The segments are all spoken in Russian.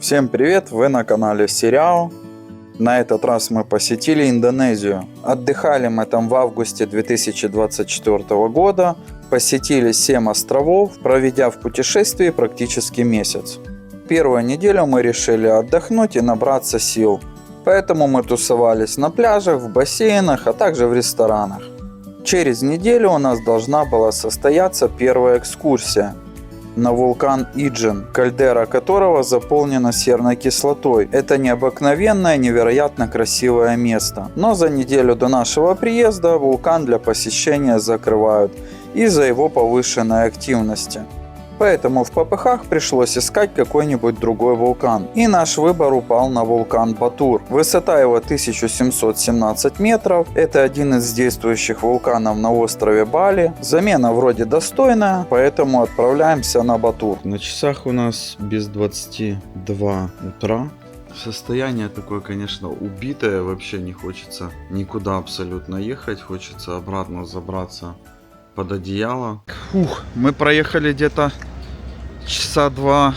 Всем привет, вы на канале Сериал. На этот раз мы посетили Индонезию. Отдыхали мы там в августе 2024 года. Посетили 7 островов, проведя в путешествии практически месяц. Первую неделю мы решили отдохнуть и набраться сил. Поэтому мы тусовались на пляжах, в бассейнах, а также в ресторанах. Через неделю у нас должна была состояться первая экскурсия на вулкан Иджин, кальдера которого заполнена серной кислотой. Это необыкновенное, невероятно красивое место. Но за неделю до нашего приезда вулкан для посещения закрывают из-за его повышенной активности. Поэтому в попыхах пришлось искать какой-нибудь другой вулкан. И наш выбор упал на вулкан Батур. Высота его 1717 метров. Это один из действующих вулканов на острове Бали. Замена вроде достойная, поэтому отправляемся на Батур. На часах у нас без 22 утра. Состояние такое, конечно, убитое. Вообще не хочется никуда абсолютно ехать. Хочется обратно забраться под одеяло. Мы проехали где-то часа 2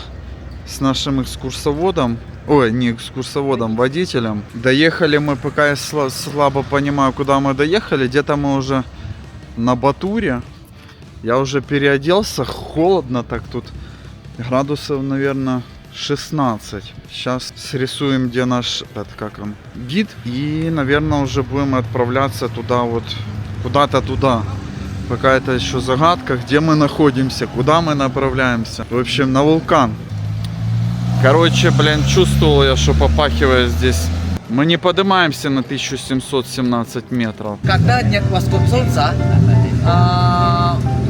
с нашим экскурсоводом. Ой, не экскурсоводом, водителем. Доехали мы, пока я слабо понимаю, куда мы доехали. Где-то мы уже на Батуре. Я уже переоделся. Холодно так тут. Градусов, наверное, 16. Сейчас срисуем, где наш гид. И, наверное, уже будем отправляться туда вот. Куда-то туда. Пока это еще загадка, где мы находимся, куда мы направляемся. В общем, на вулкан. Короче, чувствовал я, что попахивает здесь. Мы не поднимаемся на 1717 метров. Когда нет восход солнца,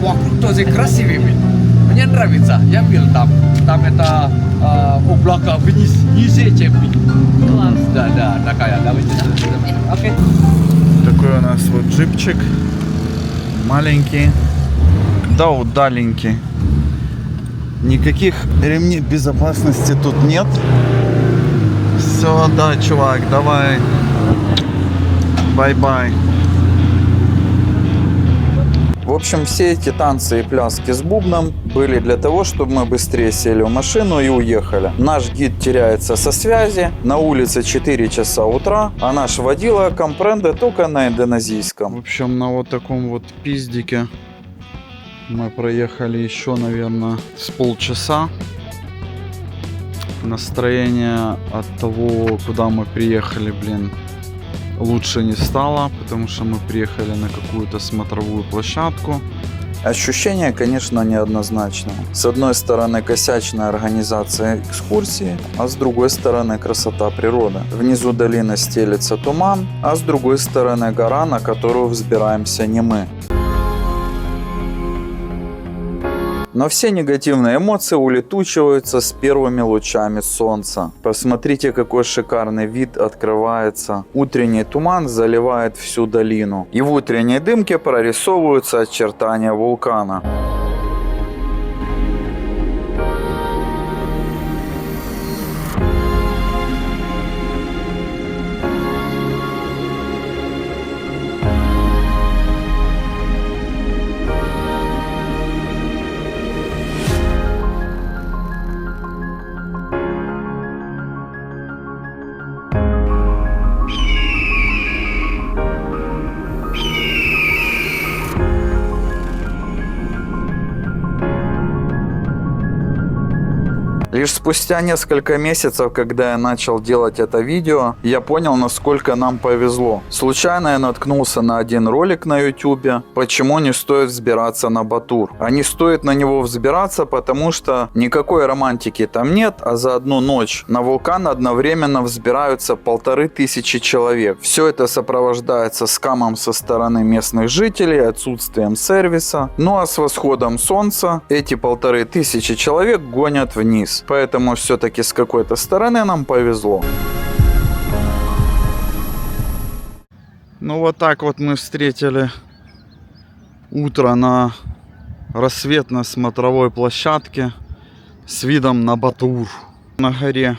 вокруг тоже красивый вид. Мне нравится, я был там. Там это облака вниз, ниже, чем класс. Да, такая, давайте. Окей. Такой у нас вот джипчик. Маленький, да удаленький. Никаких ремней безопасности тут нет. Все, да, чувак, давай. Бай-бай. В общем, все эти танцы и пляски с бубном были для того, чтобы мы быстрее сели в машину и уехали. Наш гид теряется со связи, на улице 4 часа утра, а наш водила компренде только на индонезийском. В общем, на вот таком вот пиздике мы проехали еще, наверное, с полчаса. Настроение от того, куда мы приехали, лучше не стало, потому что мы приехали на какую-то смотровую площадку. Ощущение, конечно, неоднозначное. С одной стороны косячная организация экскурсии, а с другой стороны красота природы. Внизу долины стелется туман, а с другой стороны гора, на которую взбираемся не мы. Но все негативные эмоции улетучиваются с первыми лучами солнца. Посмотрите, какой шикарный вид открывается. Утренний туман заливает всю долину. И в утренней дымке прорисовываются очертания вулкана. Лишь спустя несколько месяцев, когда я начал делать это видео, я понял, насколько нам повезло. Случайно я наткнулся на один ролик на YouTube, почему не стоит взбираться на Батур. А не стоит на него взбираться, потому что никакой романтики там нет, а за одну ночь на вулкан одновременно взбираются 1500 человек. Все это сопровождается скамом со стороны местных жителей, отсутствием сервиса. Ну а с восходом солнца эти 1500 человек гонят вниз. Поэтому все-таки с какой-то стороны нам повезло. Ну вот так вот мы встретили утро на рассветно-смотровой площадке с видом на Батур. На горе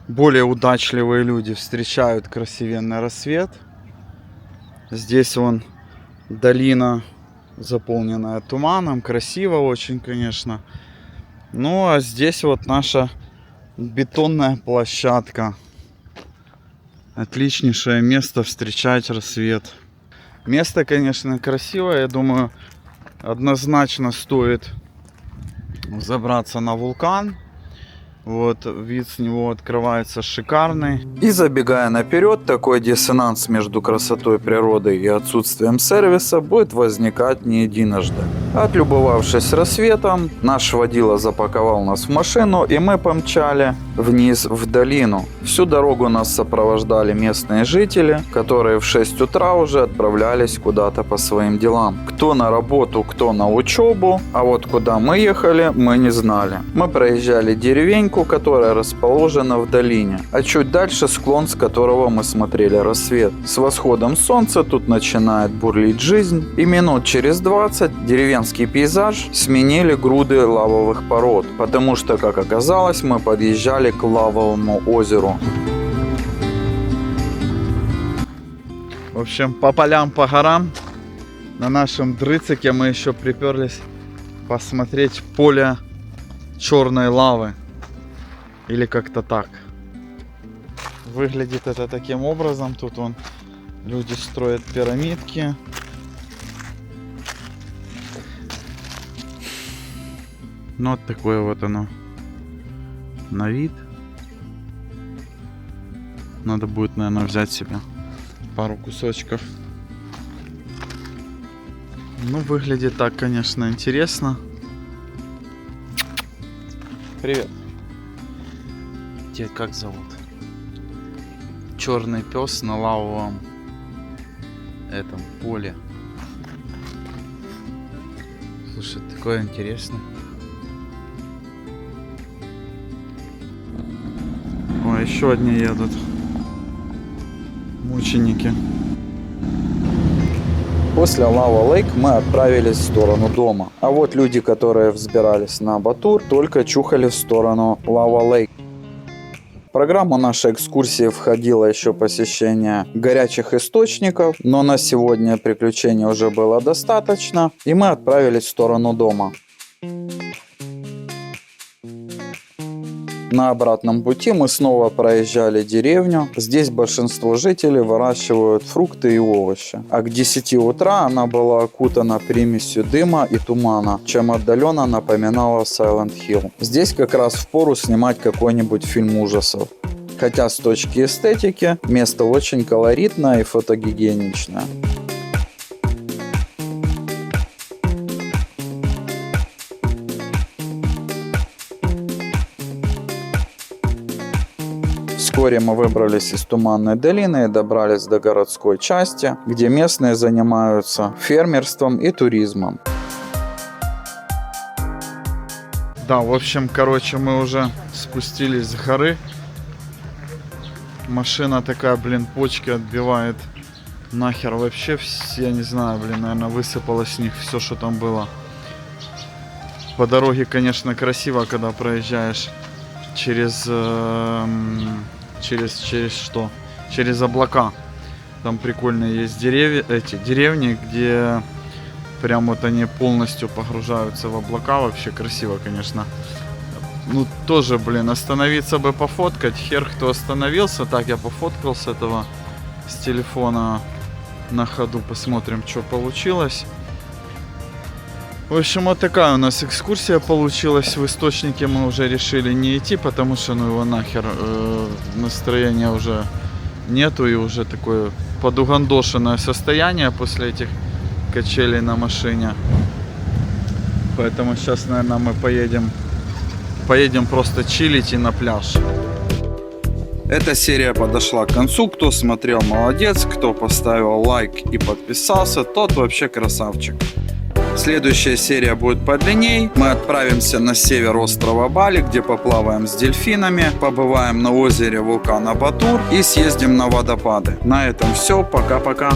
более удачливые люди встречают красивенный рассвет. Здесь вон долина, заполненная туманом, красиво очень, конечно. Ну а здесь вот наша Бетонная площадка. Отличнейшее место встречать рассвет. Место, конечно, красивое. Я думаю, однозначно стоит забраться на вулкан. Вот, вид с него открывается шикарный. И забегая наперед, такой диссонанс между красотой природы и отсутствием сервиса будет возникать не единожды. Отлюбовавшись рассветом, наш водила запаковал нас в машину, и мы помчали вниз в долину. Всю дорогу нас сопровождали местные жители, которые в 6 утра уже отправлялись куда-то по своим делам. Кто на работу, кто на учебу, а вот куда мы ехали, мы не знали. Мы проезжали деревеньку, которая расположена в долине, а чуть дальше склон, с которого мы смотрели рассвет. С восходом солнца тут начинает бурлить жизнь, и минут через 20 деревенский пейзаж сменили груды лавовых пород, потому что, как оказалось, мы подъезжали к лавовому озеру. В общем, по полям, по горам на нашем дрыцике мы еще приперлись посмотреть поле черной лавы. Или как-то так. Выглядит это таким образом. Тут вон люди строят пирамидки. Ну вот такое вот оно на вид. Надо будет, наверное, взять себе пару кусочков. Ну, выглядит так, конечно, интересно. Привет. Тебя как зовут? Черный пес на лавовом этом поле. Слушай, такое интересное. О, еще одни едут. Мученики. После Лава Лейк мы отправились в сторону дома. А вот люди, которые взбирались на Батур, только чухали в сторону Лава Лейк. В программу нашей экскурсии входило еще посещение горячих источников, но на сегодня приключений уже было достаточно, и мы отправились в сторону дома. На обратном пути мы снова проезжали деревню. Здесь большинство жителей выращивают фрукты и овощи. А к 10 утра она была окутана примесью дыма и тумана, чем отдаленно напоминала Silent Hill. Здесь как раз впору снимать какой-нибудь фильм ужасов. Хотя с точки эстетики место очень колоритное и фотогеничное. Вскоре мы выбрались из Туманной долины и добрались до городской части, где местные занимаются фермерством и туризмом. Да, в общем, мы уже спустились с горы. Машина такая, почки отбивает нахер вообще. Я не знаю, наверное, высыпалось с них все, что там было. По дороге, конечно, красиво, когда проезжаешь через что? Через облака. Там прикольные есть деревни, где прям вот они полностью погружаются в облака. Вообще красиво, конечно. Ну, тоже, остановиться бы пофоткать. Хер кто остановился. Так, я пофоткал с этого, с телефона на ходу. Посмотрим, что получилось. В общем, вот такая у нас экскурсия получилась. В источнике мы уже решили не идти, потому что, его нахер, настроения уже нету. И уже такое подугандошенное состояние после этих качелей на машине. Поэтому сейчас, наверное, мы поедем просто чилить и на пляж. Эта серия подошла к концу. Кто смотрел, молодец. Кто поставил лайк и подписался, тот вообще красавчик. Следующая серия будет подлинней. Мы отправимся на север острова Бали, где поплаваем с дельфинами, побываем на озере вулкана Батур и съездим на водопады. На этом все. Пока-пока.